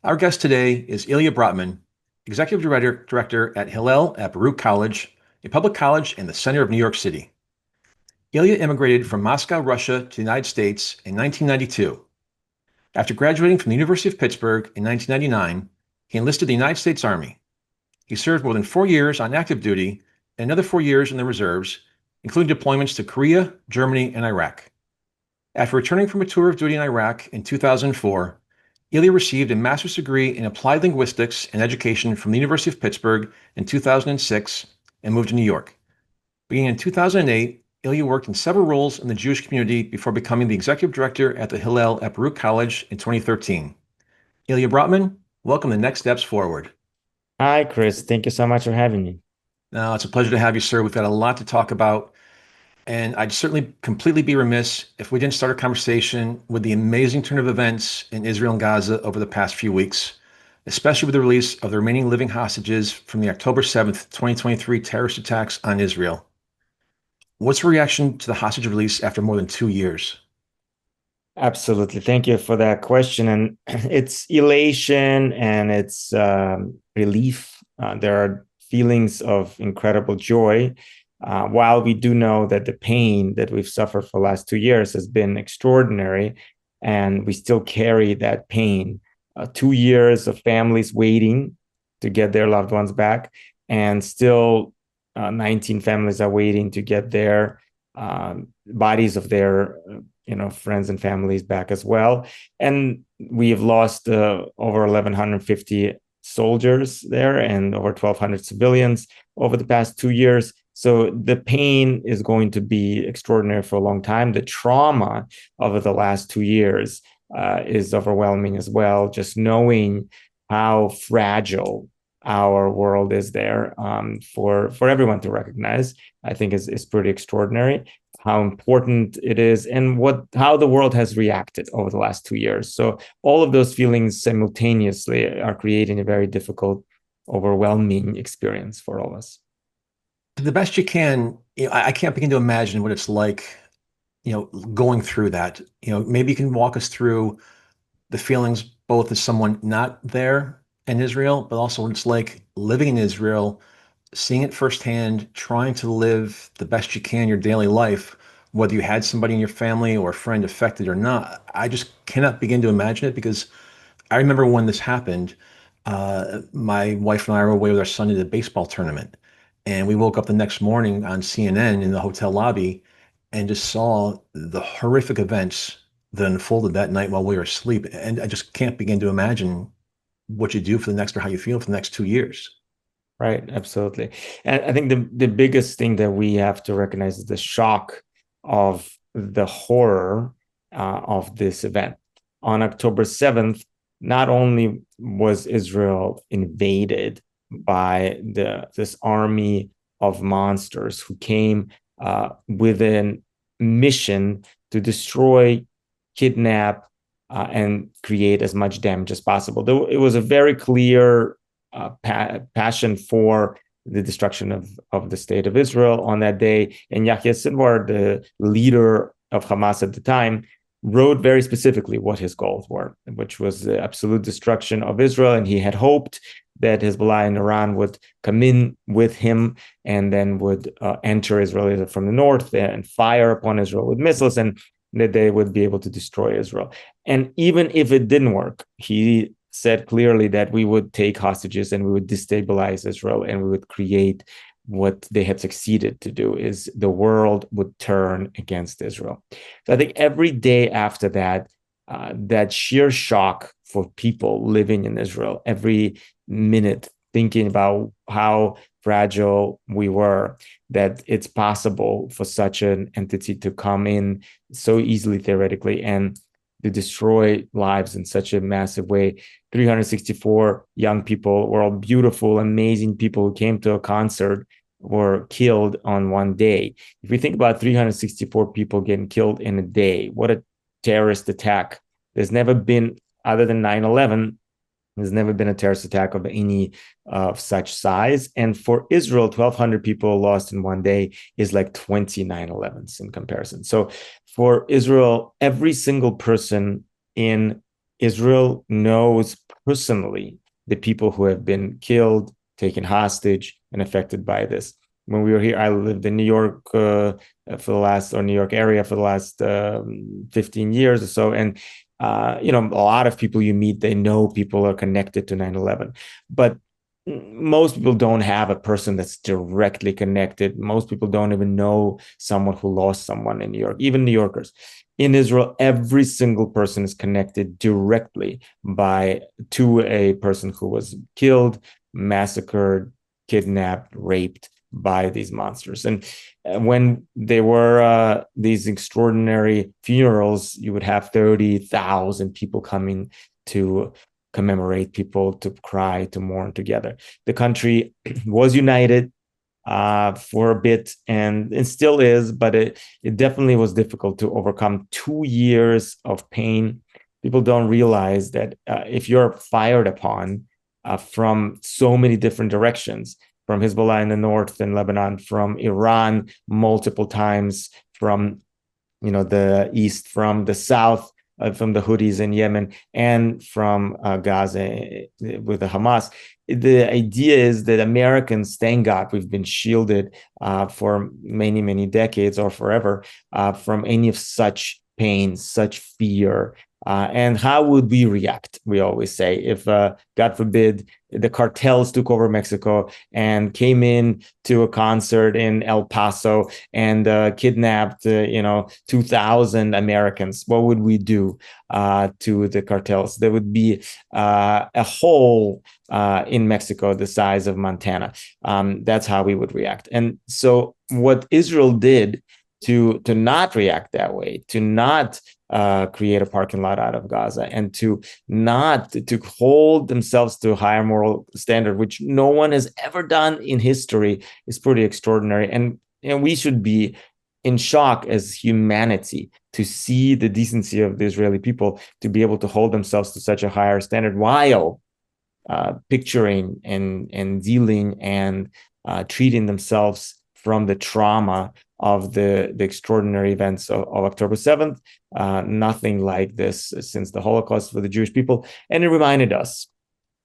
Our guest today is Ilya Bratman, Executive Director at Hillel at Baruch College, a public college in the center of New York City. Ilya immigrated from Moscow, Russia to the United States in 1992. After graduating from the University of Pittsburgh in 1999, he enlisted the United States Army. He served more than 4 years on active duty and another 4 years in the reserves, including deployments to Korea, Germany, and Iraq. After returning from a tour of duty in Iraq in 2004, Ilya received a master's degree in Applied Linguistics and Education from the University of Pittsburgh in 2006 and moved to New York. Beginning in 2008, Ilya worked in several roles in the Jewish community before becoming the executive director at the Hillel at Baruch College in 2013. Ilya Bratman, welcome to Next Steps Forward. Hi, Chris. Thank you so much for having me. Now, it's a pleasure to have you, sir. We've got a lot to talk about, and I'd certainly completely be remiss if we didn't start our conversation with the amazing turn of events in Israel and Gaza over the past few weeks, especially with the release of the remaining living hostages from the October 7th, 2023 terrorist attacks on Israel. What's the reaction to the hostage release after more than 2 years? Absolutely. Thank you for that question. And it's elation and it's relief. There are feelings of incredible joy. While we do know that the pain that we've suffered for the last 2 years has been extraordinary, and we still carry that pain. 2 years of families waiting to get their loved ones back, and still 19 families are waiting to get their bodies of their friends and families back as well. And we have lost over 1,150 soldiers there and over 1,200 civilians over the past 2 years. So the pain is going to be extraordinary for a long time. The trauma over the last 2 years is overwhelming as well. Just knowing how fragile our world is there for everyone to recognize, I think is pretty extraordinary. How important it is and how the world has reacted over the last 2 years. So all of those feelings simultaneously are creating a very difficult, overwhelming experience for all of us. To the best you can, I can't begin to imagine what it's like, going through that. Maybe you can walk us through the feelings both as someone not there in Israel, but also what it's like living in Israel, seeing it firsthand, trying to live the best you can your daily life, whether you had somebody in your family or a friend affected or not. I just cannot begin to imagine it because I remember when this happened, my wife and I were away with our son at a baseball tournament. And we woke up the next morning on CNN in the hotel lobby and just saw the horrific events that unfolded that night while we were asleep. And I just can't begin to imagine what you do for the next or how you feel for the next 2 years. Right, absolutely. And I think the biggest thing that we have to recognize is the shock of the horror of this event. On October 7th, not only was Israel invaded by this army of monsters who came with a mission to destroy, kidnap, and create as much damage as possible. Though it was a very clear passion for the destruction of the state of Israel on that day. And Yahya Sinwar, the leader of Hamas at the time, wrote very specifically what his goals were, which was the absolute destruction of Israel. And he had hoped that Hezbollah and Iran would come in with him and then would enter Israel from the north and fire upon Israel with missiles, and that they would be able to destroy Israel. And even if it didn't work, he said clearly that we would take hostages and we would destabilize Israel and we would create what they had succeeded to do, is the world would turn against Israel. So I think every day after that, that sheer shock for people living in Israel, every minute thinking about how fragile we were, that it's possible for such an entity to come in so easily theoretically and to destroy lives in such a massive way. 364 young people were all beautiful, amazing people who came to a concert were killed on one day. If we think about 364 people getting killed in a day, what a terrorist attack. There's never been, other than 9/11, there's never been a terrorist attack of any of such size. And for Israel, 1,200 people lost in one day is like 20 9/11s in comparison. So for Israel, every single person in Israel knows personally the people who have been killed, taken hostage, and affected by this. When we were here, I lived in New York New York area for the last 15 years or so. And, a lot of people you meet, they know people are connected to 9/11. But most people don't have a person that's directly connected. Most people don't even know someone who lost someone in New York, even New Yorkers. In Israel, every single person is connected directly to a person who was killed, massacred, kidnapped, raped by these monsters. And when there were these extraordinary funerals, you would have 30,000 people coming to commemorate, people to cry, to mourn together. The country was united for a bit, and it still is, but it definitely was difficult to overcome 2 years of pain. People don't realize that if you're fired upon from so many different directions, from Hezbollah in the north in Lebanon, from Iran multiple times, from the east, from the south, from the Houthis in Yemen, and from Gaza with the Hamas. The idea is that Americans, thank God, we've been shielded for many, many decades or forever from any of such pain, such fear. And how would we react? We always say, if God forbid the cartels took over Mexico and came in to a concert in El Paso and kidnapped 2,000 Americans, what would we do to the cartels? There would be a hole in Mexico the size of Montana. That's how we would react. And so what Israel did to not react that way, to not create a parking lot out of Gaza, and to hold themselves to a higher moral standard, which no one has ever done in history, is pretty extraordinary. And we should be in shock as humanity to see the decency of the Israeli people to be able to hold themselves to such a higher standard while picturing and dealing and treating themselves from the trauma of the extraordinary events of October 7th. Nothing like this since the Holocaust for the Jewish people. And it reminded us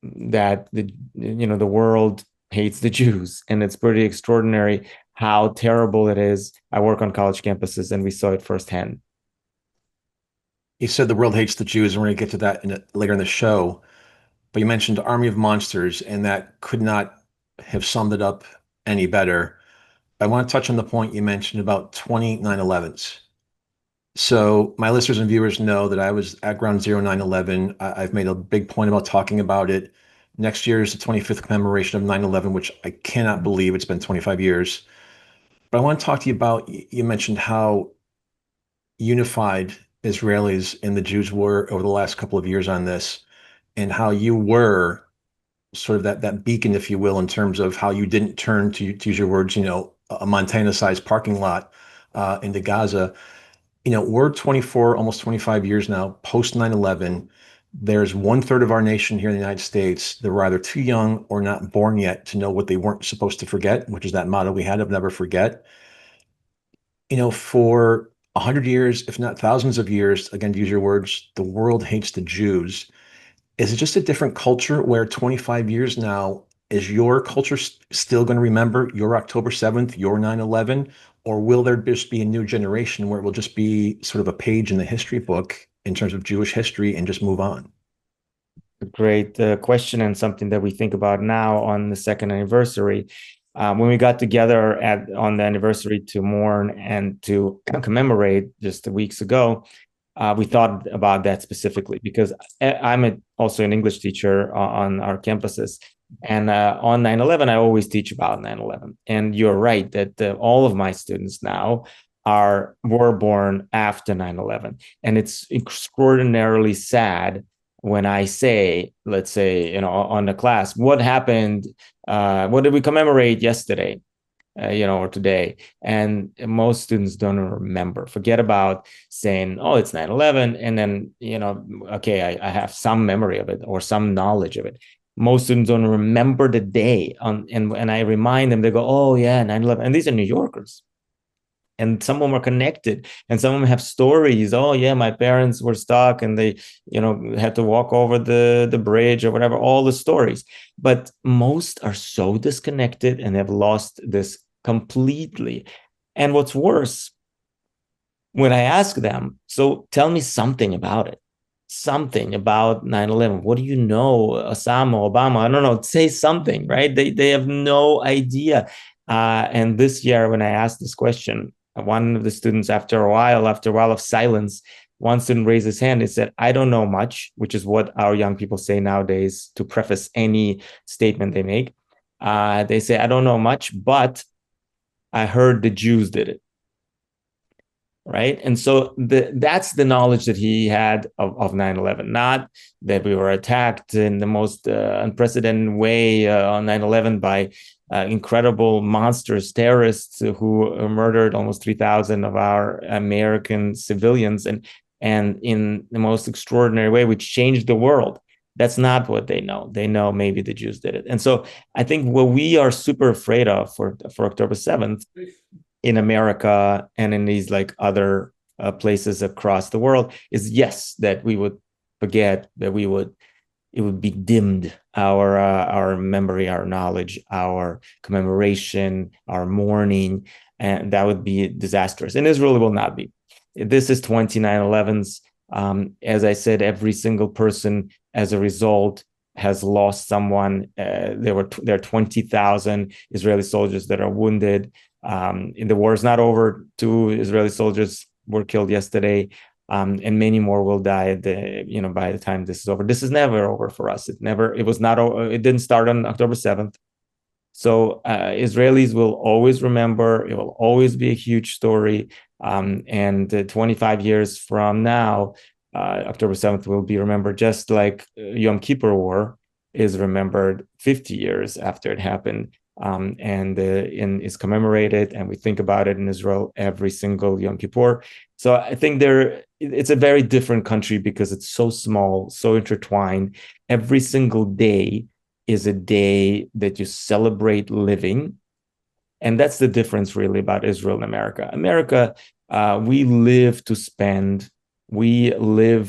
that the world hates the Jews, and it's pretty extraordinary how terrible it is. I work on college campuses, and we saw it firsthand. You said the world hates the Jews, and we're going to get to that later in the show. But you mentioned Army of Monsters, and that could not have summed it up any better. I want to touch on the point you mentioned about 20 9/11s. So my listeners and viewers know that I was at Ground Zero 9/11. I've made a big point about talking about it. Next year is the 25th commemoration of 9/11, which I cannot believe it's been 25 years. But I want to talk to you about, you mentioned how unified Israelis and the Jews were over the last couple of years on this, and how you were sort of that beacon, if you will, in terms of how you didn't turn, to use your words, a Montana-sized parking lot into Gaza. We're 24, almost 25 years now, post 9/11. There's 1/3 of our nation here in the United States that were either too young or not born yet to know what they weren't supposed to forget, which is that motto we had of never forget. For 100 years, if not thousands of years, again, to use your words, the world hates the Jews. Is it just a different culture where 25 years now, is your culture still going to remember your October 7th, your 9/11? Or will there just be a new generation where it will just be sort of a page in the history book in terms of Jewish history and just move on? A great question, and something that we think about now on the second anniversary. When we got together on the anniversary to mourn and to commemorate just weeks ago, we thought about that specifically because I'm also an English teacher on our campuses. And on 9/11, I always teach about 9/11. And you're right that all of my students now were born after 9/11. And it's extraordinarily sad when I say, let's say, on the class, what happened? What did we commemorate yesterday? Or today. And most students don't remember. Forget about saying, oh, it's 9/11. And then, okay, I have some memory of it or some knowledge of it. Most students don't remember the day. And I remind them, they go, oh, yeah, 9/11. And these are New Yorkers. And some of them are connected, and some of them have stories. Oh yeah, my parents were stuck and they, had to walk over the bridge or whatever, all the stories. But most are so disconnected and have lost this completely. And what's worse, when I ask them, so tell me something about it, something about 9/11. What do you know? Osama, Obama, I don't know, say something, right? They have no idea. And this year, when I asked this question, one of the students, after a while of silence, one student raised his hand and said, I don't know much, which is what our young people say nowadays to preface any statement they make. They say, I don't know much, but I heard the Jews did it. Right. And so that's the knowledge that he had of 9/11, not that we were attacked in the most unprecedented way on 9/11 by incredible monsters, terrorists who murdered almost 3,000 of our American civilians and in the most extraordinary way, which changed the world. That's not what they know. They know maybe the Jews did it. And so I think what we are super afraid of for October 7th in America and in these like other places across the world is, yes, that we would forget, that it would be dimmed, our memory, our knowledge, our commemoration, our mourning, and that would be disastrous. In Israel, it will not be. This is 29/11s. As I said, every single person as a result has lost someone. There are 20,000 Israeli soldiers that are wounded. The war is not over. 2 Israeli soldiers were killed yesterday, and many more will die. By the time this is over, this is never over for us. It didn't start on October 7th. So Israelis will always remember. It will always be a huge story. And 25 years from now, October 7th will be remembered just like Yom Kippur War is remembered 50 years after it happened. And is commemorated, and we think about it in Israel every single Yom Kippur. So I think it's a very different country because it's so small, so intertwined. Every single day is a day that you celebrate living, and that's the difference really about Israel and America. America, we live to spend, we live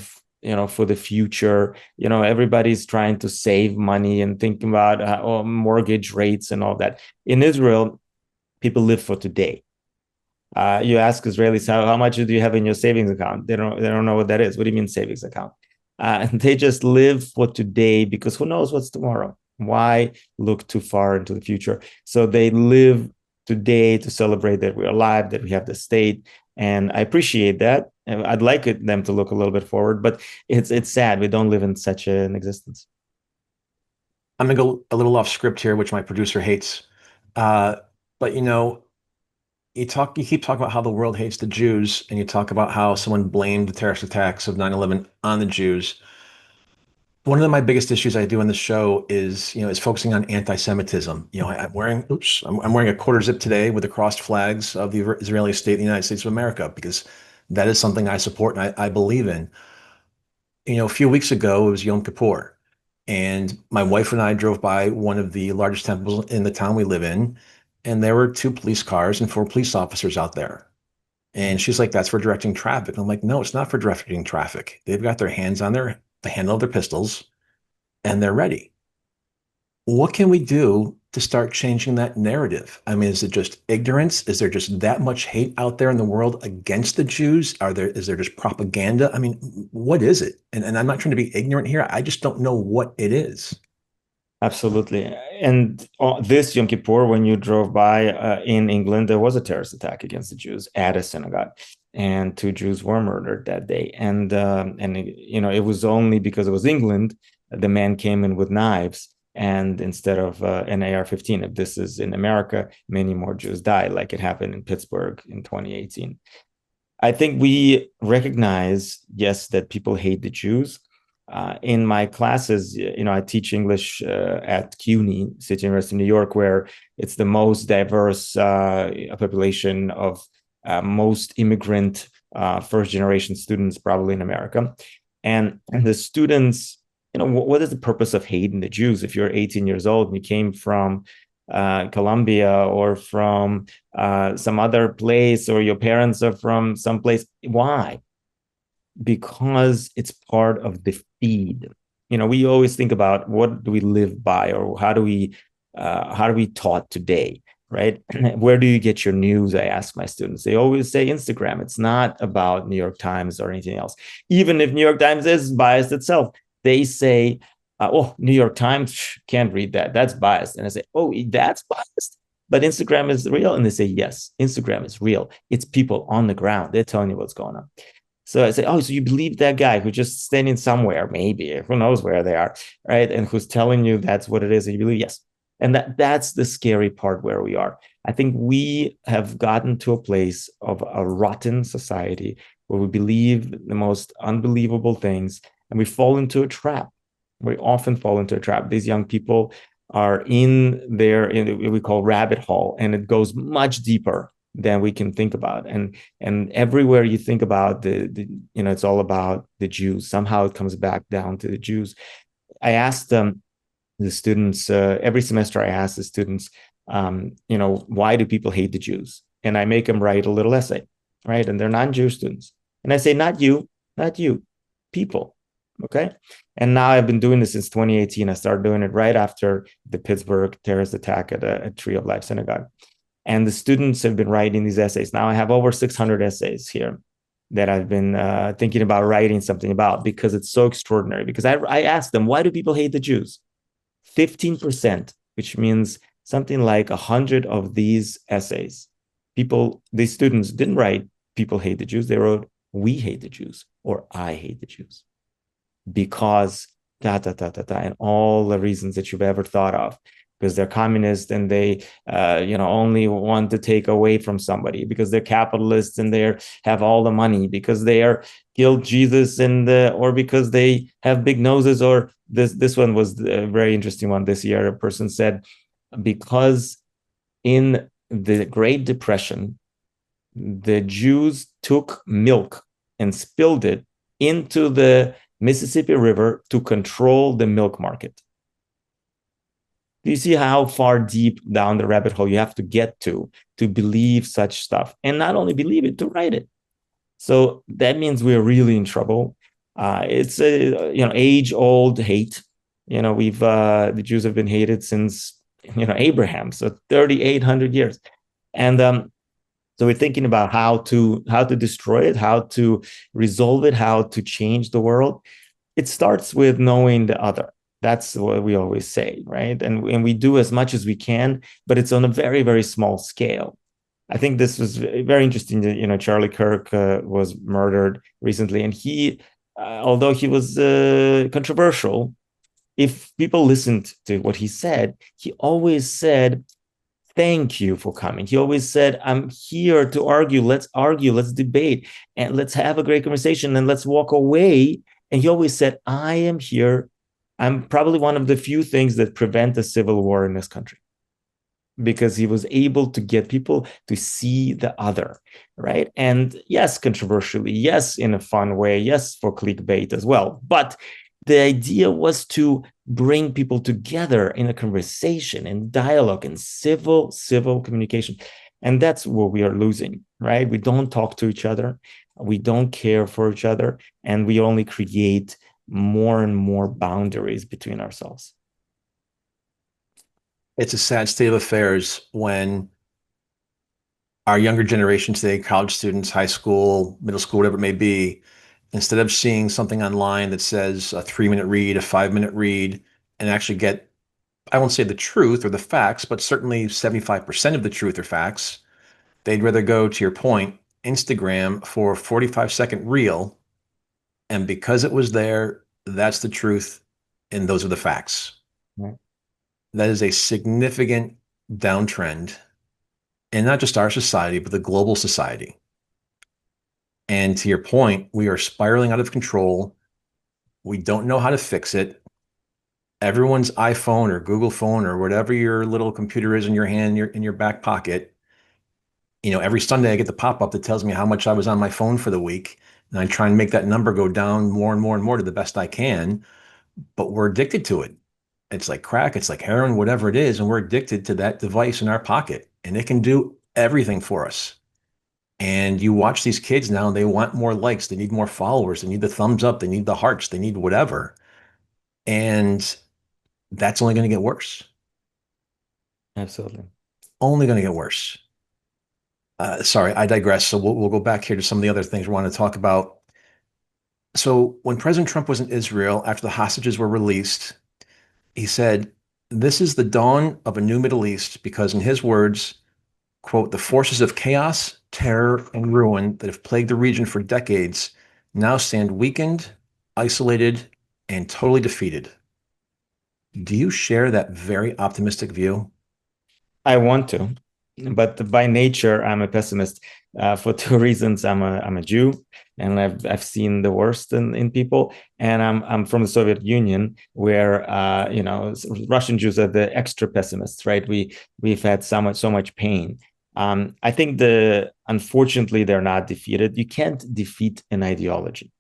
for the future. Everybody's trying to save money and thinking about mortgage rates and all that. In Israel, people live for today. You ask Israelis, how much do you have in your savings account? They don't know what that is. What do you mean savings account? And they just live for today because who knows what's tomorrow? Why look too far into the future? So they live today to celebrate that we're alive, that we have the state. And I appreciate that. I'd like them to look a little bit forward, but it's sad. We don't live in such an existence. I'm going to go a little off script here, which my producer hates. But you keep talking about how the world hates the Jews, and you talk about how someone blamed the terrorist attacks of 9/11 on the Jews. One of my biggest issues I do in the show is focusing on anti-Semitism. I'm wearing a quarter zip today with the crossed flags of the Israeli state, the United States of America, because that is something I support and I believe in. A few weeks ago, it was Yom Kippur, and my wife and I drove by one of the largest temples in the town we live in, and there were 2 police cars and 4 police officers out there. And she's like, that's for directing traffic. And I'm like, no, it's not for directing traffic. They've got their hands on the handle of their pistols, and they're ready. What can we do to start changing that narrative? I mean, is it just ignorance? Is there just that much hate out there in the world against the Jews? Is there just propaganda? I mean, what is it? And I'm not trying to be ignorant here. I just don't know what it is. Absolutely. And this Yom Kippur, when you drove by in England, there was a terrorist attack against the Jews at a synagogue, and 2 Jews were murdered that day. And it was only because it was England, the man came in with knives, and instead of an AR-15, if this is in America, many more Jews died, like it happened in Pittsburgh in 2018. I think we recognize, yes, that people hate the Jews. In my classes, I teach English at CUNY, City University of New York, where it's the most diverse population of most immigrant first-generation students probably in America. And the students, what is the purpose of hating the Jews? If you're 18 years old and you came from Colombia or from some other place, or your parents are from some place. Why? Because it's part of the feed. We always think about what do we live by, or how do we taught today, right? Where do you get your news? I ask my students. They always say Instagram. It's not about New York Times or anything else. Even if New York Times is biased itself, they say, oh, New York Times, can't read that. That's biased. And I say, oh, that's biased. But Instagram is real. And they say, yes, Instagram is real. It's people on the ground. They're telling you what's going on. So I say, oh, so you believe that guy who's just standing somewhere, maybe, who knows where they are, right? And who's telling you that's what it is, and you believe, yes. And that's the scary part where we are. I think we have gotten to a place of a rotten society where we believe the most unbelievable things, and we fall into a trap. We often fall into a trap. These young people are in what we call rabbit hole, and it goes much deeper than we can think about. And everywhere you think about it's all about the Jews. Somehow it comes back down to the Jews. I asked the students every semester. I ask the students, why do people hate the Jews? And I make them write a little essay, right? And they're non-Jewish students. And I say, not you, people. Okay. And now I've been doing this since 2018. I started doing it right after the Pittsburgh terrorist attack at Tree of Life Synagogue. And the students have been writing these essays. Now I have over 600 essays here that I've been thinking about writing something about, because it's so extraordinary. Because I asked them, why do people hate the Jews? 15%, which means something like 100 of these essays. These students didn't write, people hate the Jews. They wrote, we hate the Jews, or I hate the Jews. Because and all the reasons that you've ever thought of. Because they're communist and they only want to take away from somebody, because they're capitalists and they have all the money, because they are killed Jesus, or because they have big noses. Or this one was a very interesting one this year. A person said, because in the Great Depression, the Jews took milk and spilled it into the Mississippi River to control the milk market. Do you see how far deep down the rabbit hole you have to get to believe such stuff? And not only believe it, to write it. So that means we're really in trouble. It's a age-old hate. The Jews have been hated since Abraham, so 3,800 years, and so we're thinking about how to destroy it, how to resolve it, how to change the world. It starts with knowing the other. That's what we always say, right? And we do as much as we can, but it's on a very, very small scale. I think this was very interesting that, Charlie Kirk was murdered recently. And he, although he was controversial, if people listened to what he said, he always said, thank you for coming. He always said, I'm here to argue, let's debate, and let's have a great conversation, and let's walk away. And he always said, I am here. I'm probably one of the few things that prevent a civil war in this country, because he was able to get people to see the other, right? And yes, controversially, yes, in a fun way, yes, for clickbait as well. But the idea was to bring people together in a conversation, in dialogue, in civil communication. And that's what we are losing, right? We don't talk to each other. We don't care for each other. And we only create more and more boundaries between ourselves. It's a sad state of affairs when our younger generation today, college students, high school, middle school, whatever it may be, instead of seeing something online that says a 3-minute read, a 5-minute read, and actually get, I won't say the truth or the facts, but certainly 75% of the truth or facts, they'd rather go, to your point, Instagram for a 45-second reel. And because it was there, that's the truth, and those are the facts. Right. That is a significant downtrend in not just our society, but the global society. And to your point, we are spiraling out of control. We don't know how to fix it. Everyone's iPhone or Google phone or whatever your little computer is in your hand, in your back pocket. Every Sunday I get the pop-up that tells me how much I was on my phone for the week. And I try and make that number go down more and more and more to the best I can. But we're addicted to it. it's like crack, it's like heroin, whatever it is, and we're addicted to that device in our pocket, and it can do everything for us. And you watch these kids now, they want more likes, they need more followers, they need the thumbs up, they need the hearts, they need whatever. And that's only going to get worse. Absolutely. Only going to get worse. Sorry, I digress. So we'll go back here to some of the other things we want to talk about. So when President Trump was in Israel after the hostages were released, he said, "This is the dawn of a new Middle East," because in his words, quote, "the forces of chaos, terror, and ruin that have plagued the region for decades now stand weakened, isolated, and totally defeated." Do you share that very optimistic view? I want to, but by nature, I'm a pessimist for two reasons. I'm a Jew, and I've seen the worst in people, and I'm from the Soviet Union, where Russian Jews are the extra pessimists, right? We've had so much pain. I think unfortunately they're not defeated. You can't defeat an ideology,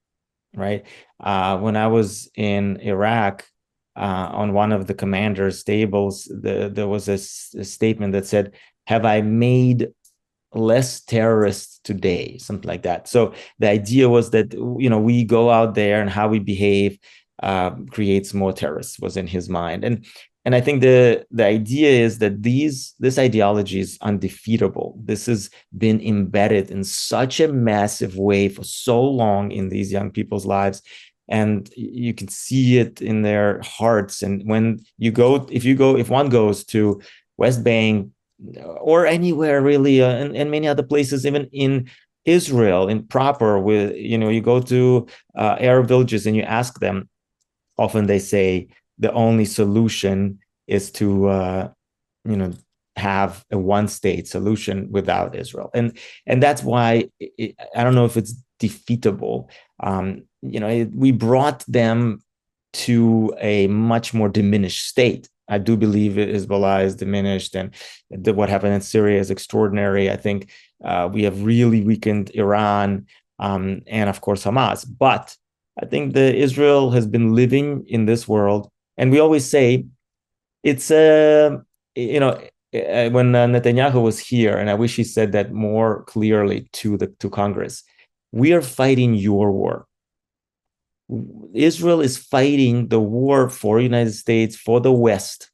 right? When I was in Iraq, on one of the commander's tables, there was a statement that said, "Have I made less terrorists today?" Something like that. So the idea was that we go out there and how we behave creates more terrorists, was in his mind. And I think the idea is that this ideology is undefeatable. This has been embedded in such a massive way for so long in these young people's lives, and you can see it in their hearts. And when if one goes to West Bank or anywhere really, and many other places, even in Israel, in proper, with you go to Arab villages and you ask them, often they say the only solution is to have a one state solution without Israel, and that's why I don't know if it's defeatable. We brought them to a much more diminished state. I do believe Hezbollah is diminished, and what happened in Syria is extraordinary. I think we have really weakened Iran, and of course Hamas. But I think Israel has been living in this world, and we always say it's when Netanyahu was here, and I wish he said that more clearly to Congress. We are fighting your war. Israel is fighting the war for the United States, for the West.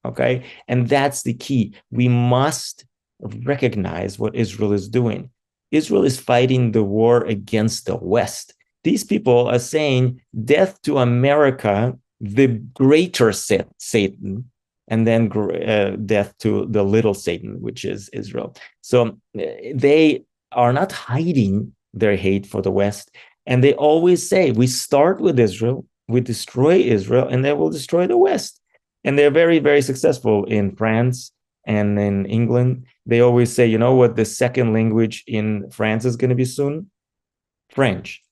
Okay. And that's the key. We must recognize what Israel is doing. Israel is fighting the war against the West. These people are saying death to America, the greater Satan, and then death to the little Satan, which is Israel. So they are not hiding their hate for the West. And they always say, we start with Israel, we destroy Israel, and they will destroy the West. And they're very, very successful in France and in England. They always say, you know what, the second language in France is going to be soon? French.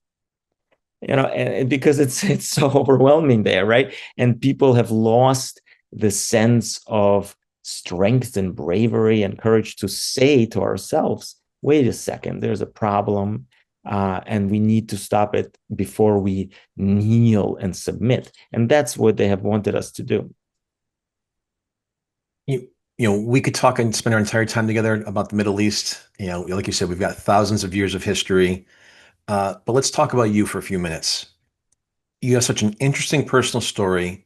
And because it's so overwhelming there, right? And people have lost the sense of strength and bravery and courage to say to ourselves, wait a second, there's a problem. And we need to stop it before we kneel and submit. And that's what they have wanted us to do. We could talk and spend our entire time together about the Middle East. Like you said, we've got thousands of years of history. But let's talk about you for a few minutes. You have such an interesting personal story.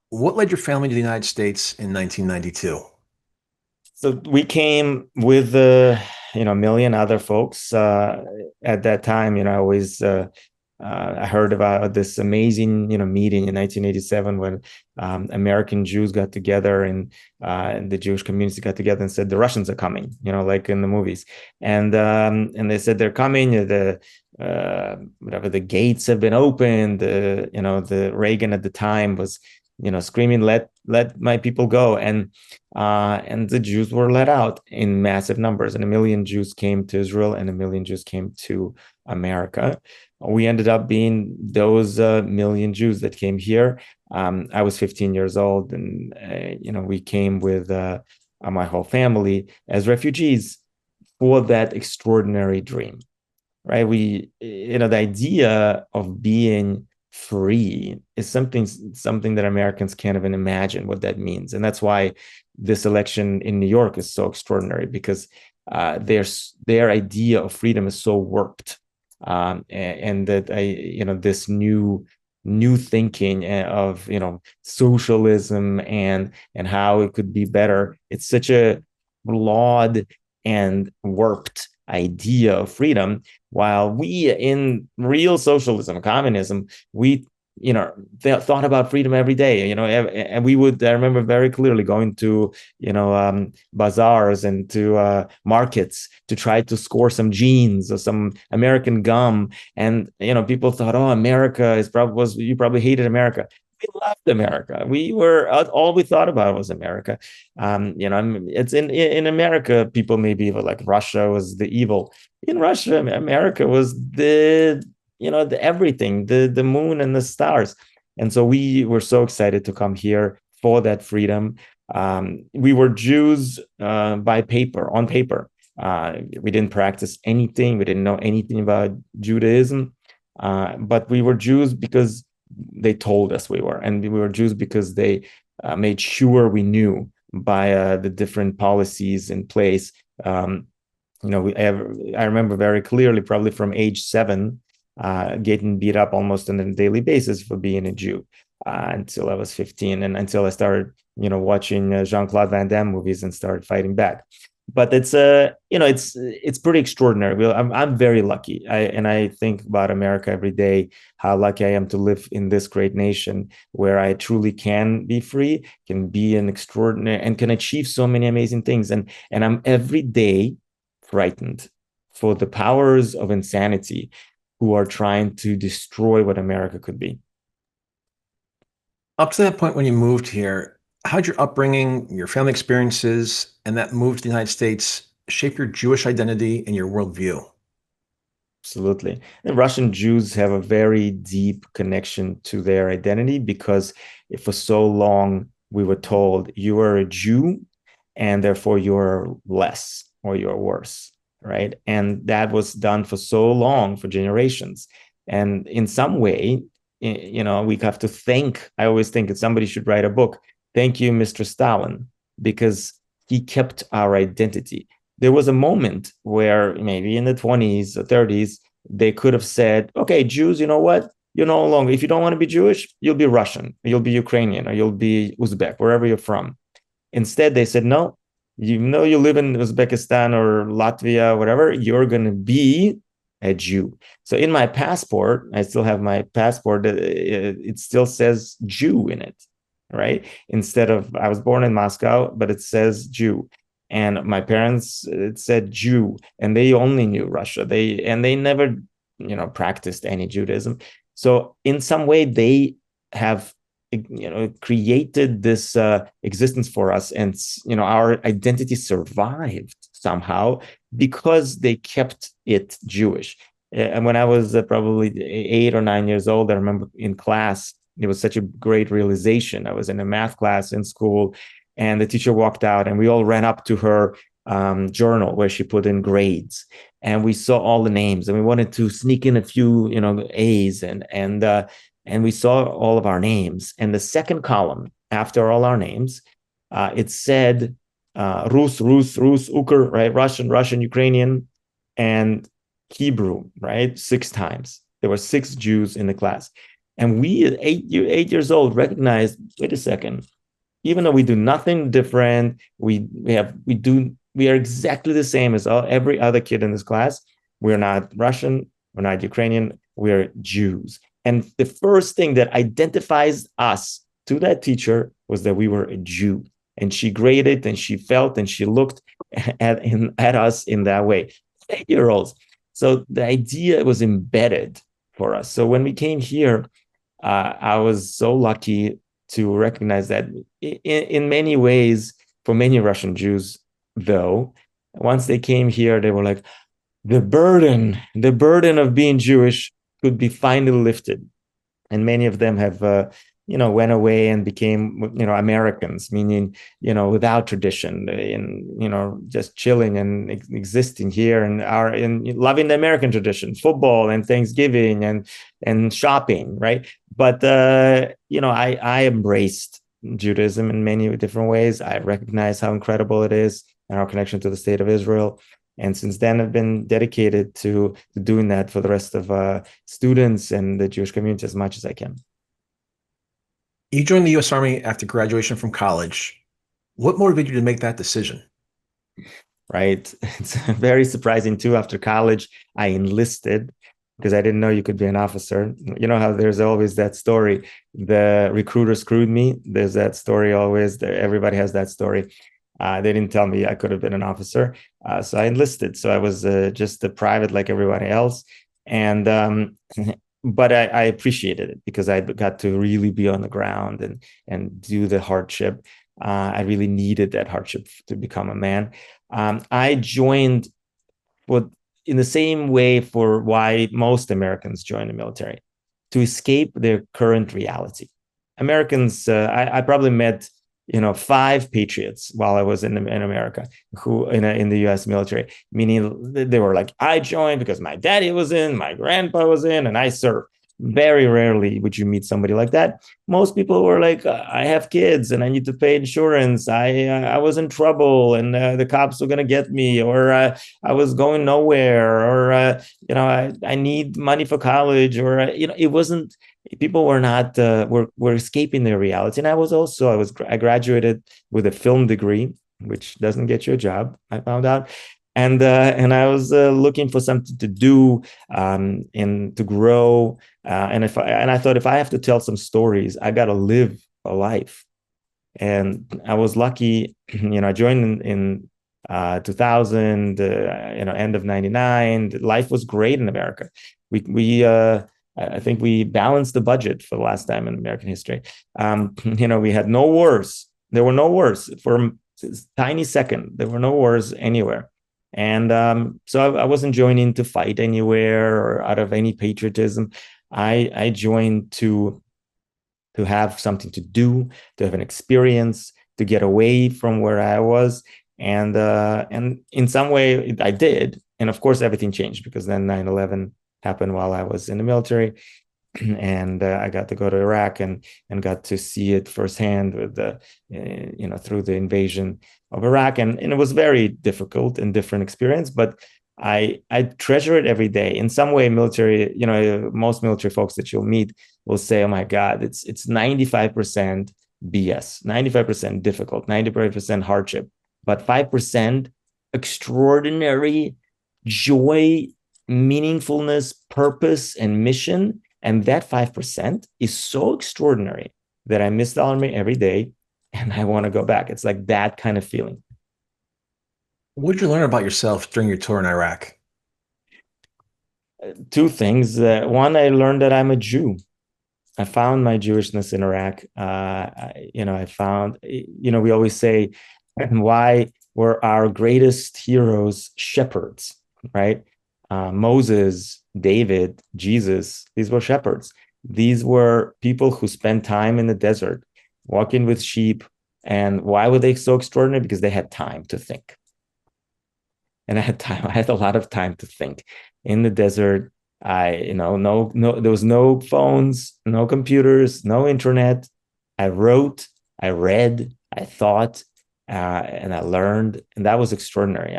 What led your family to the United States in 1992? So we came with a million other folks at that time. I heard about this amazing meeting in 1987 when American Jews got together and the Jewish community got together and said the Russians are coming, like in the movies, and they said they're coming. The gates have been opened. The Reagan at the time was screaming, let my people go, and the Jews were let out in massive numbers, and 1 million Jews came to Israel and 1 million Jews came to America. We ended up being those 1 million Jews that came here. I was 15 years old, and we came with my whole family as refugees for that extraordinary dream, right? The idea of being free is something that Americans can't even imagine what that means. And that's why this election in New York is so extraordinary, because their idea of freedom is so warped, and that this new thinking of socialism and how it could be better. It's such a flawed and warped idea of freedom, while we in real socialism, communism, we thought about freedom every day, and I remember very clearly going to bazaars and to markets to try to score some jeans or some American gum, and people thought, oh, America you probably hated America. We loved America. We were all we thought about was America. It's in America, people maybe like Russia was the evil. In Russia, America was the everything, the moon and the stars. And so we were so excited to come here for that freedom. We were Jews on paper. We didn't practice anything. We didn't know anything about Judaism, but we were Jews because they told us we were, and we were Jews because they made sure we knew by the different policies in place. I remember very clearly, probably from age 7, getting beat up almost on a daily basis for being a Jew until I was 15, and until I started, watching Jean-Claude Van Damme movies and started fighting back. But it's it's pretty extraordinary. I'm very lucky. I think about America every day, how lucky I am to live in this great nation where I truly can be free, can be an extraordinary, and can achieve so many amazing things. And I'm every day frightened for the powers of insanity who are trying to destroy what America could be. Up to that point when you moved here, how'd your upbringing, your family experiences, and that move to the United States shape your Jewish identity and your worldview? Absolutely. And Russian Jews have a very deep connection to their identity, because for so long we were told you are a Jew and therefore you're less or you're worse, right? And that was done for so long, for generations. And in some way, we have to I always think that somebody should write a book. Thank you, Mr. Stalin, because he kept our identity. There was a moment where maybe in the 20s or 30s, they could have said, okay, Jews, you know what? You're no longer, if you don't want to be Jewish, you'll be Russian, you'll be Ukrainian, or you'll be Uzbek, wherever you're from. Instead, they said, no, you live in Uzbekistan or Latvia, whatever, you're going to be a Jew. So in my passport, I still have my passport, it still says Jew in it, right? Instead of, I was born in Moscow, but it says Jew. And my parents, it said Jew, and they only knew Russia. They never, practiced any Judaism. So in some way, they have, created this existence for us, and our identity survived somehow because they kept it Jewish. And when I was probably 8 or 9 years old, I remember in class, it was such a great realization. I was in a math class in school, and the teacher walked out, and we all ran up to her journal where she put in grades, and we saw all the names, and we wanted to sneak in a few, A's, and we saw all of our names. And the second column after all our names, it said Rus, Ukr, right? Russian, Ukrainian, and Hebrew, right? 6 times. There were 6 Jews in the class. And we, at 8 years old, recognized, wait a second, even though we do nothing different, we are exactly the same as every other kid in this class. We're not Russian, we're not Ukrainian, we're Jews. And the first thing that identifies us to that teacher was that we were a Jew. And she graded, and she felt, and she looked at us in that way. 8-year-olds. So the idea was embedded for us. So when we came here, I was so lucky to recognize that in many ways, for many Russian Jews, though, once they came here, they were like, the burden of being Jewish could be finally lifted. And many of them have went away and became, Americans, meaning, without tradition, in, just chilling and existing here and are in loving the American tradition, football and Thanksgiving and shopping, right? But I embraced Judaism in many different ways. I recognize how incredible it is and our connection to the state of Israel. And since then, I've been dedicated to doing that for the rest of students and the Jewish community as much as I can. You joined the U.S. Army after graduation from college. What motivated you to make that decision? Right. It's very surprising too. After college, I enlisted because I didn't know you could be an officer. You know how there's always that story, the recruiter screwed me. There's that story always. Everybody has that story. They didn't tell me I could have been an officer. So I enlisted. So I was just a private like everybody else. And but I appreciated it because I got to really be on the ground and do the hardship. I really needed that hardship to become a man. I joined in the same way for why most Americans join the military, to escape their current reality. Americans, I probably met 5 patriots while I was in America, who in the U.S. military, meaning they were like, I joined because my daddy was in, my grandpa was in, and I served. Very rarely would you meet somebody like that. Most people were like, I have kids and I need to pay insurance. I was in trouble and the cops were going to get me, or I was going nowhere, or I need money for college, or it wasn't. People were not were escaping their reality. And I graduated with a film degree, which doesn't get you a job, I found out. And I was looking for something to do and to grow. And I thought, if I have to tell some stories, I got to live a life. And I was lucky, I joined in 2000, end of 99. Life was great in America. I think we balanced the budget for the last time in American history. We had no wars. There were no wars for a tiny second. There were no wars anywhere. And so I wasn't joining to fight anywhere or out of any patriotism. I joined to have something to do, to have an experience, to get away from where I was. And in some way I did. And of course, everything changed because then 9/11 happened while I was in the military. And I got to go to Iraq and got to see it firsthand with through the invasion of Iraq. And it was very difficult and different experience, but I treasure it every day. In some way, military, most military folks that you'll meet will say, oh my God, it's 95% BS, 95% difficult, 95% hardship, but 5% extraordinary joy, meaningfulness, purpose, and mission. And that 5% is so extraordinary that I miss the army every day and I want to go back. It's like that kind of feeling. What did you learn about yourself during your tour in Iraq? 2 things. One, I learned that I'm a Jew. I found my Jewishness in Iraq. I found, we always say, why were our greatest heroes shepherds, right? Moses, David, Jesus, these were shepherds. These were people who spent time in the desert, walking with sheep. And why were they so extraordinary? Because they had time to think. And I had a lot of time to think in the desert. No, there was no phones, no computers, no internet. I wrote, I read, I thought, and I learned, and that was extraordinary.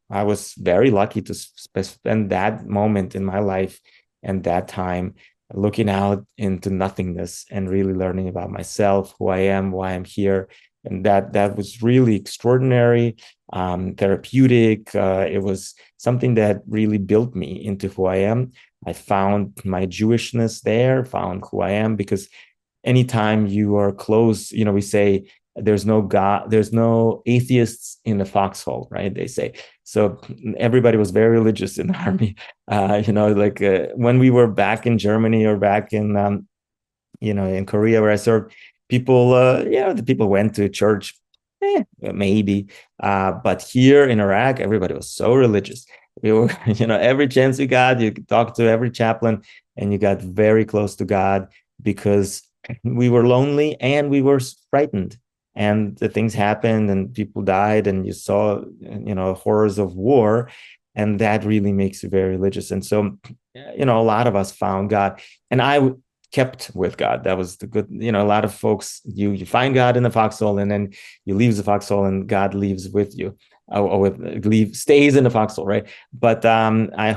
I was very lucky to spend that moment in my life and that time looking out into nothingness and really learning about myself, who I am, why I'm here. And that was really extraordinary, therapeutic. It was something that really built me into who I am. I found my Jewishness there, found who I am, because anytime you are close, we say there's no God, there's no atheists in the foxhole, right? They say. So everybody was very religious in the army. When we were back in Germany or back in, in Korea where I served, people, the people went to church, maybe. But here in Iraq, everybody was so religious. We were, every chance you got, you could talk to every chaplain and you got very close to God because we were lonely and we were frightened. And the things happened and people died and you saw, horrors of war. And that really makes you very religious. And so, a lot of us found God, and I kept with God. That was the good, a lot of folks, you find God in the foxhole and then you leave the foxhole and God leaves with you, stays in the foxhole, right? But I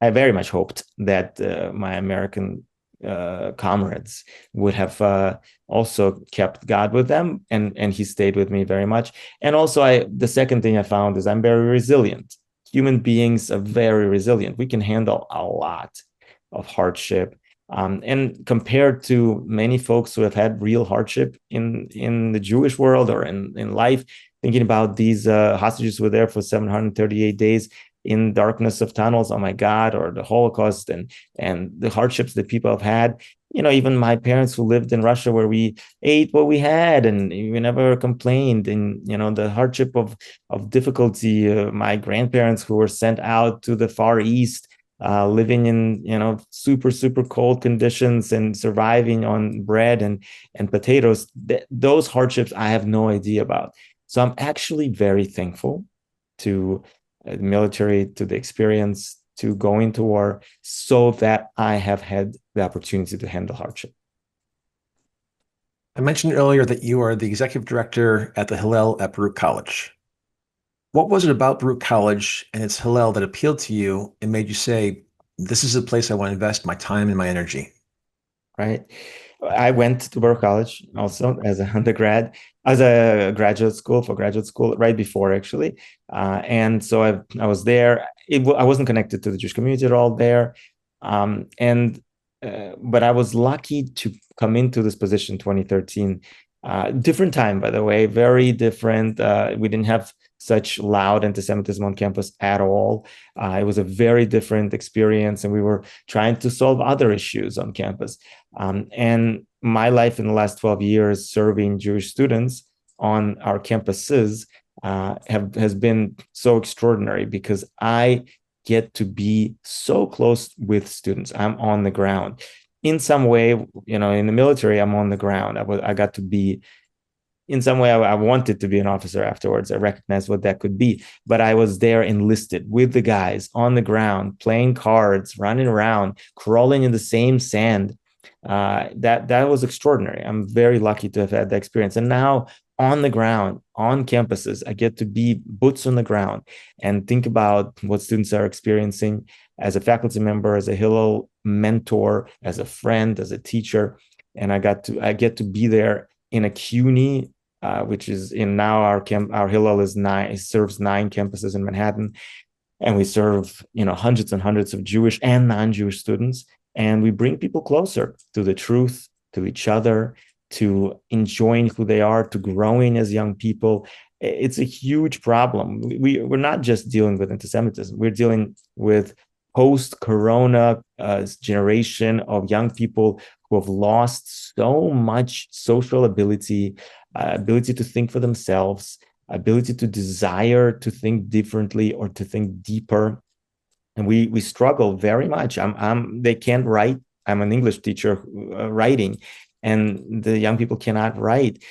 very much hoped that my American comrades would have also kept God with them, and he stayed with me very much. And also, the second thing I found is I'm very resilient. Human beings are very resilient. We can handle a lot of hardship. And compared to many folks who have had real hardship in the Jewish world or in life, thinking about these hostages who were there for 738 days in darkness of tunnels, oh my God, or the Holocaust and the hardships that people have had. Even my parents who lived in Russia, where we ate what we had and we never complained. And, the hardship of difficulty, my grandparents who were sent out to the Far East, living in, super, super cold conditions and surviving on bread and potatoes. Those hardships I have no idea about. So I'm actually very thankful to the military, to the experience, to go into war, so that I have had the opportunity to handle hardship. I mentioned earlier that you are the executive director at the Hillel at Baruch College. What was it about Baruch College and its Hillel that appealed to you and made you say, this is a place I want to invest my time and my energy? Right. I went to Baruch College also as an undergrad, as a graduate school right before actually. And so I was there. I wasn't connected to the Jewish community at all there. But I was lucky to come into this position 2013. Different time, by the way, very different. We didn't have such loud anti-Semitism on campus at all. It was a very different experience, and we were trying to solve other issues on campus. And my life in the last 12 years serving Jewish students on our campuses has been so extraordinary, because I get to be so close with students. I'm on the ground. In some way, in the military, I'm on the ground. I got to be, in some way, I wanted to be an officer afterwards. I recognized what that could be. But I was there enlisted with the guys on the ground, playing cards, running around, crawling in the same sand. That was extraordinary. I'm very lucky to have had that experience. And now on the ground, on campuses, I get to be boots on the ground and think about what students are experiencing as a faculty member, as a Hillel mentor, as a friend, as a teacher. And I get to be there in a CUNY, which is in now our Hillel serves 9 campuses in Manhattan. And we serve, hundreds and hundreds of Jewish and non-Jewish students. And we bring people closer to the truth, to each other, to enjoying who they are, to growing as young people. It's a huge problem. We're not just dealing with anti-Semitism. We're dealing with post-corona generation of young people who have lost so much social ability to think for themselves, ability to desire to think differently or to think deeper. And we struggle very much. They can't write. I'm an English teacher writing, and the young people cannot write.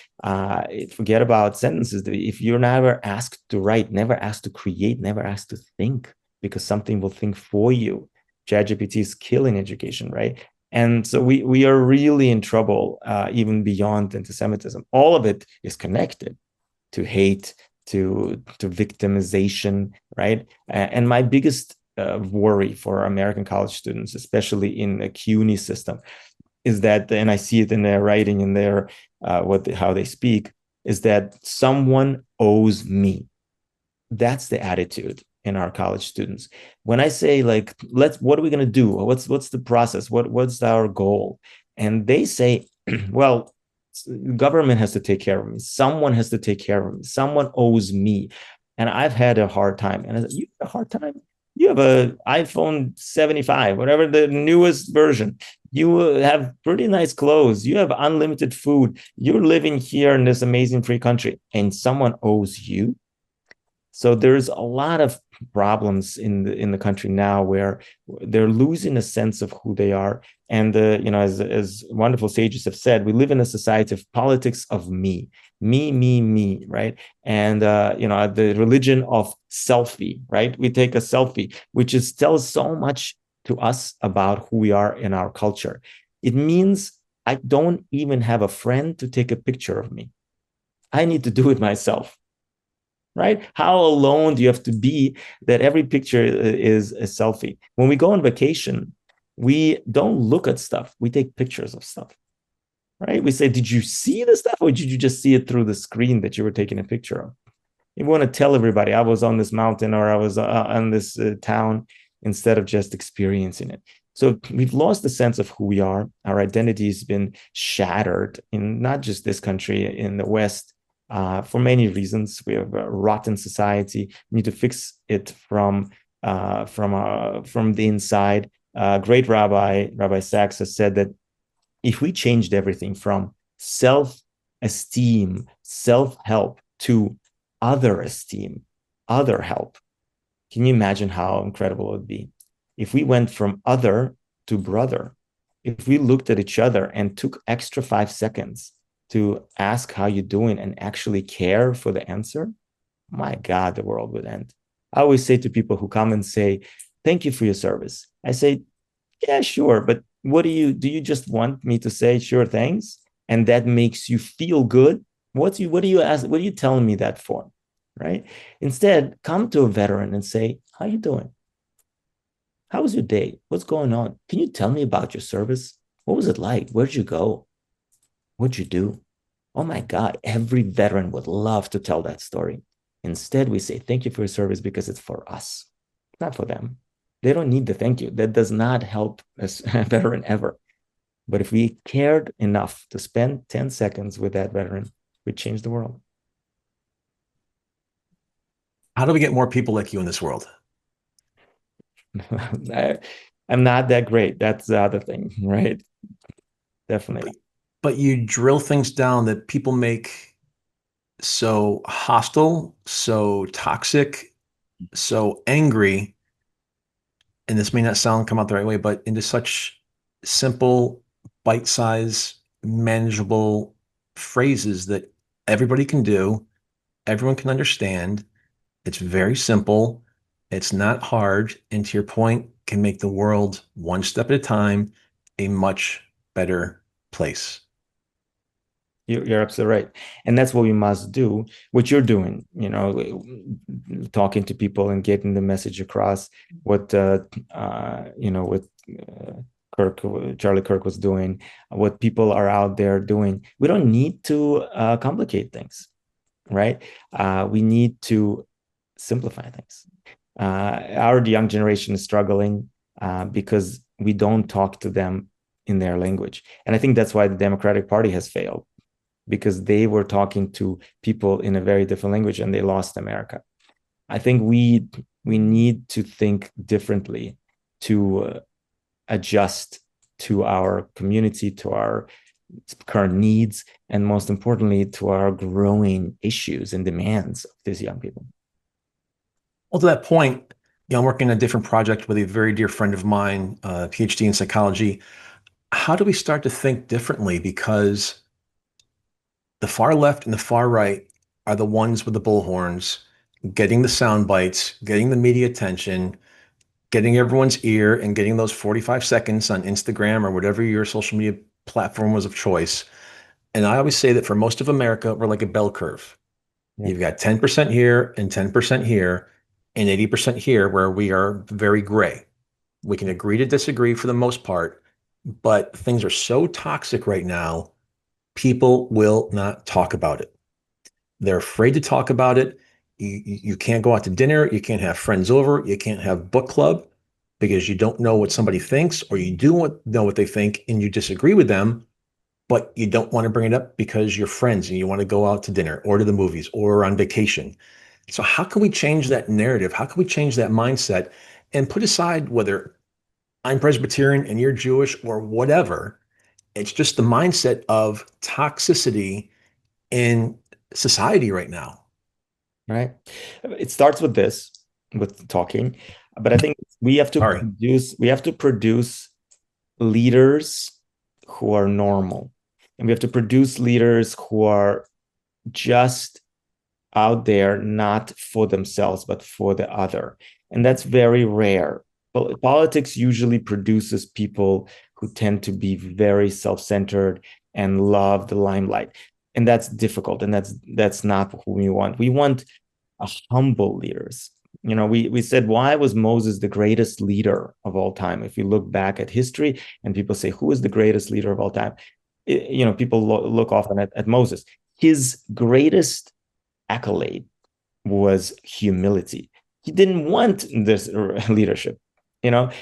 Forget about sentences. If you're never asked to write, never asked to create, never asked to think, because something will think for you. ChatGPT is killing education, right? And so we are really in trouble, even beyond anti-Semitism. All of it is connected to hate, to victimization, right? And my biggest worry for American college students, especially in the CUNY system, is that, and I see it in their writing, in their how they speak, is that someone owes me. That's the attitude in our college students. When I say, like, what are we going to do? What's the process? What's our goal? And they say, well, the government has to take care of me. Someone has to take care of me. Someone owes me. And I've had a hard time. And I said, you have a hard time? You have an iPhone 75, whatever the newest version. You have pretty nice clothes. You have unlimited food. You're living here in this amazing free country, and someone owes you. So there's a lot of problems in the country now where they're losing a sense of who they are. And as wonderful sages have said, we live in a society of politics of me, right? And the religion of selfie, right? We take a selfie, which tells so much to us about who we are in our culture. It means I don't even have a friend to take a picture of me. I need to do it myself, right? How alone do you have to be that every picture is a selfie? When we go on vacation, we don't look at stuff, we take pictures of stuff, right? We say, did you see the stuff or did you just see it through the screen that you were taking a picture of? You want to tell everybody I was on this mountain or I was on this town instead of just experiencing it. So we've lost the sense of who we are. Our identity has been shattered in not just this country, in the West, for many reasons. We have a rotten society. We need to fix it from the inside. Great Rabbi Sachs, has said that if we changed everything from self-esteem, self-help to other esteem, other help, can you imagine how incredible it would be? If we went from other to brother, if we looked at each other and took extra 5 seconds to ask how you're doing and actually care for the answer, my God, the world would end. I always say to people who come and say, thank you for your service. I say, yeah, sure. But what do you just want me to say, sure, thanks? And that makes you feel good? What are you telling me that for? Right? Instead, come to a veteran and say, how you doing? How was your day? What's going on? Can you tell me about your service? What was it like? Where'd you go? What'd you do? Oh my God, every veteran would love to tell that story. Instead, we say, thank you for your service because it's for us, not for them. They don't need the thank you. That does not help a veteran ever. But if we cared enough to spend 10 seconds with that veteran, we'd change the world. How do we get more people like you in this world? I'm not that great. That's the other thing, right? Definitely. But you drill things down that people make so hostile, so toxic, so angry, and this may not come out the right way, but into such simple, bite-size, manageable phrases that everybody can do, everyone can understand. It's very simple. It's not hard. And to your point, can make the world one step at a time a much better place. You're absolutely right. And that's what we must do, what you're doing, talking to people and getting the message across, what Charlie Kirk was doing, what people are out there doing. We don't need to complicate things, right? We need to simplify things. Our young generation is struggling because we don't talk to them in their language. And I think that's why the Democratic Party has failed, because they were talking to people in a very different language and they lost America. I think we need to think differently to adjust to our community, to our current needs, and most importantly, to our growing issues and demands of these young people. Well, to that point, I'm working on a different project with a very dear friend of mine, PhD in psychology. How do we start to think differently? Because the far left and the far right are the ones with the bullhorns, getting the sound bites, getting the media attention, getting everyone's ear, and getting those 45 seconds on Instagram or whatever your social media platform was of choice. And I always say that for most of America, we're like a bell curve. Yeah. You've got 10% here and 10% here and 80% here where we are very gray. We can agree to disagree for the most part, but things are so toxic right now, people will not talk about it. They're afraid to talk about it. You can't go out to dinner. You can't have friends over. You can't have book club because you don't know what somebody thinks, or you do know what they think and you disagree with them, but you don't want to bring it up because you're friends and you want to go out to dinner or to the movies or on vacation. So how can we change that narrative? How can we change that mindset and put aside whether I'm Presbyterian and you're Jewish or whatever? It's just the mindset of toxicity in society right now. right? It starts with this, with talking, but I think Sorry. we have to produce leaders who are normal, and we have to produce leaders who are just out there, not for themselves, but for the other. And that's very rare. Politics usually produces people who tend to be very self-centered and love the limelight. And that's difficult. And that's not who we want. We want humble leaders. We said, why was Moses the greatest leader of all time? If you look back at history and people say, who is the greatest leader of all time? People look often at Moses. His greatest accolade was humility. He didn't want this leadership.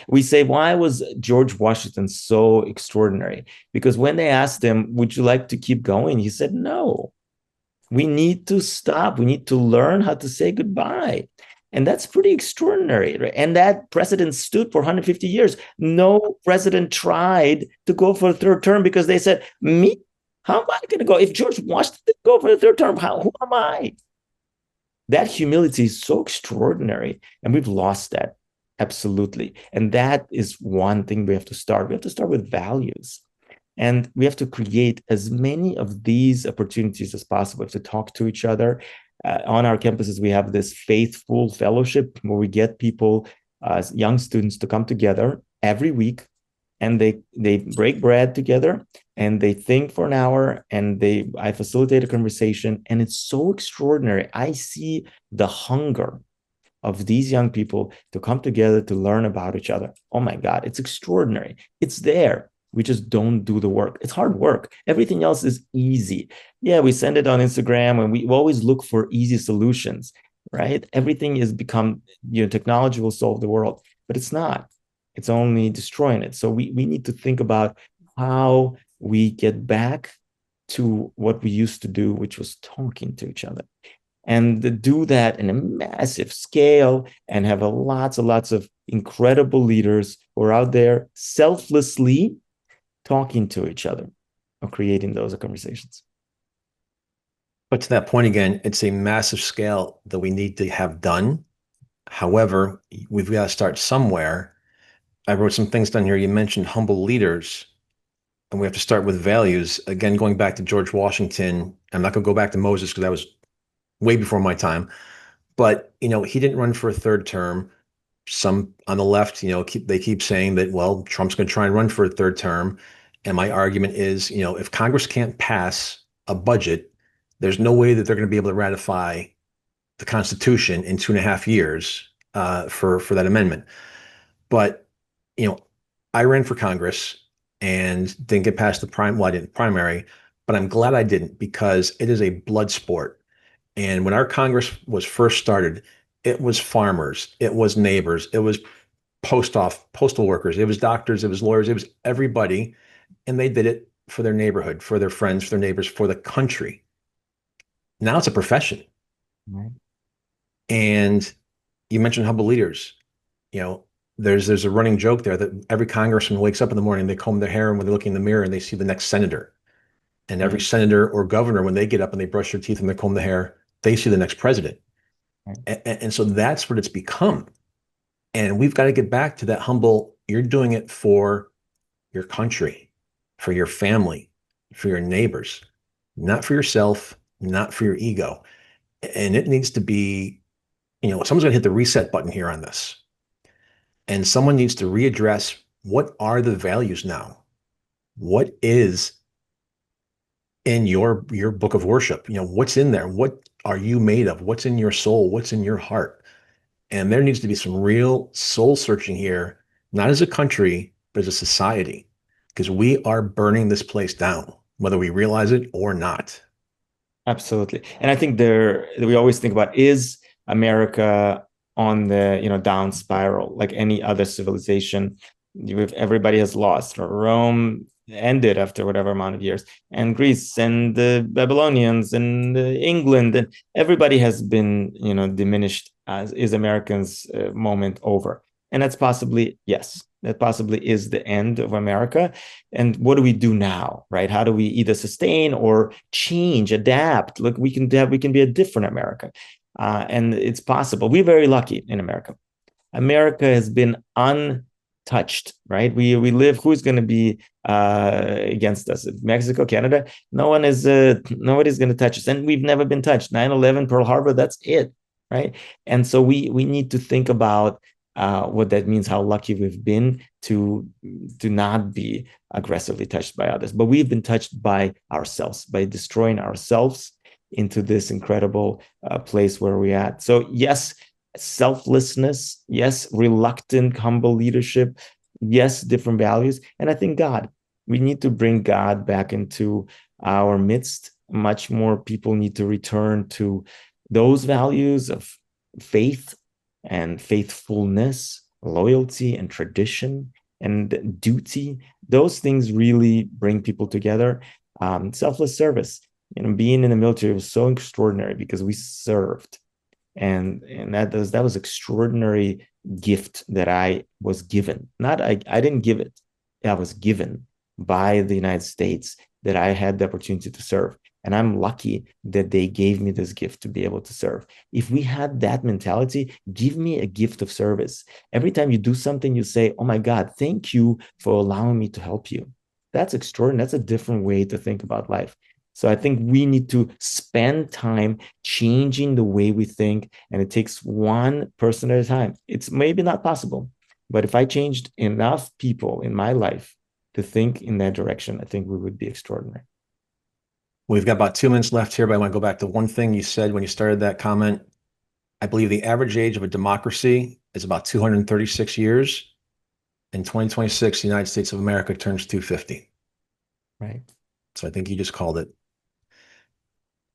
We say, why was George Washington so extraordinary? Because when they asked him, would you like to keep going? He said, no, we need to stop. We need to learn how to say goodbye. And that's pretty extraordinary. Right? And that precedent stood for 150 years. No president tried to go for a third term because they said, me? How am I going to go? If George Washington didn't go for the third term, who am I? That humility is so extraordinary. And we've lost that. Absolutely. And that is one thing we have to start. We have to start with values. And we have to create as many of these opportunities as possible. We have to talk to each other. On our campuses, we have this faithful fellowship where we get people, young students, to come together every week, and they break bread together, and they think for an hour, and I facilitate a conversation, and it's so extraordinary. I see the hunger of these young people to come together to learn about each other. Oh my God, it's extraordinary. It's there. We just don't do the work. It's hard work. Everything else is easy. Yeah, we send it on Instagram, and we always look for easy solutions, right? Everything is become, technology will solve the world, but it's not. It's only destroying it. So we need to think about how we get back to what we used to do, which was talking to each other. And do that in a massive scale and have lots and lots of incredible leaders who are out there selflessly talking to each other or creating those conversations. But to that point again, it's a massive scale that we need to have done. However, we've got to start somewhere. I wrote some things down here. You mentioned humble leaders, and we have to start with values. Again, going back to George Washington, I'm not going to go back to Moses because that was way before my time. But, he didn't run for a third term. Some on the left, they keep saying that, well, Trump's going to try and run for a third term. And my argument is, if Congress can't pass a budget, there's no way that they're going to be able to ratify the Constitution in 2.5 years for that amendment. But, I ran for Congress and didn't get past I didn't primary, but I'm glad I didn't, because it is a blood sport. And when our Congress was first started, it was farmers, it was neighbors, it was postal workers, it was doctors, it was lawyers, it was everybody. And they did it for their neighborhood, for their friends, for their neighbors, for the country. Now it's a profession. Right. And you mentioned humble leaders. There's a running joke there that every congressman wakes up in the morning, they comb their hair, and when they look in the mirror and they see the next senator. And every senator or governor, when they get up and they brush their teeth and they comb their hair, they see the next president. And so that's what it's become. And we've got to get back to that humble, you're doing it for your country, for your family, for your neighbors, not for yourself, not for your ego. And it needs to be, someone's going to hit the reset button here on this. And someone needs to readdress, what are the values now? What is in your book of worship? What's in there? What are you made of? What's in your soul? What's in your heart? And there needs to be some real soul searching here, not as a country, but as a society, because we are burning this place down, whether we realize it or not. Absolutely. And I think we always think about, is America on the down spiral like any other civilization? Everybody has lost. Rome ended after whatever amount of years, and Greece and the Babylonians and England, and everybody has been diminished. As is Americans' moment over? And that's possibly, yes, that possibly is the end of America. And what do we do now, right? How do we either sustain or change, adapt? Look, we can be a different America. And it's possible. We're very lucky in America. America has been untouched, right? We live. Who's going to be against us? Mexico, Canada. No one is. Nobody's going to touch us, and we've never been touched. 9/11, Pearl Harbor. That's it, right? And so we need to think about what that means. How lucky we've been to not be aggressively touched by others, but we've been touched by ourselves, by destroying ourselves into this incredible place where we're at. So yes, selflessness, yes, reluctant, humble leadership, yes, different values. And I think God, we need to bring God back into our midst. Much more people need to return to those values of faith and faithfulness, loyalty and tradition and duty. Those things really bring people together. Selfless service. Being in the military was so extraordinary because we served, and that was extraordinary gift that I was given. Not I didn't give it. I was given by the United States, that I had the opportunity to serve. And I'm lucky that they gave me this gift to be able to serve. If we had that mentality, give me a gift of service. Every time you do something, you say, oh my God, thank you for allowing me to help you. That's extraordinary. That's a different way to think about life. So I think we need to spend time changing the way we think, and it takes one person at a time. It's maybe not possible, but if I changed enough people in my life to think in that direction, I think we would be extraordinary. We've got about 2 minutes left here, but I want to go back to one thing you said when you started that comment. I believe the average age of a democracy is about 236 years. In 2026, the United States of America turns 250. Right. So I think you just called it.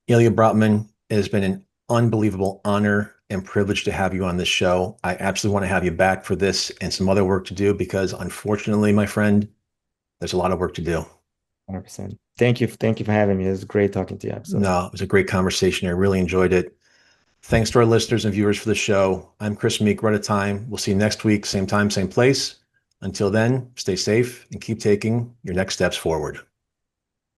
Ilya Bratman, it has been an unbelievable honor and privilege to have you on this show. I absolutely want to have you back for this and some other work to do, because unfortunately, my friend, there's a lot of work to do. 100%. Thank you. Thank you for having me. It was great talking to you. Absolutely. No, it was a great conversation. I really enjoyed it. Thanks to our listeners and viewers for the show. I'm Chris Meek. We're out of time. We'll see you next week, same time, same place. Until then, stay safe and keep taking your next steps forward.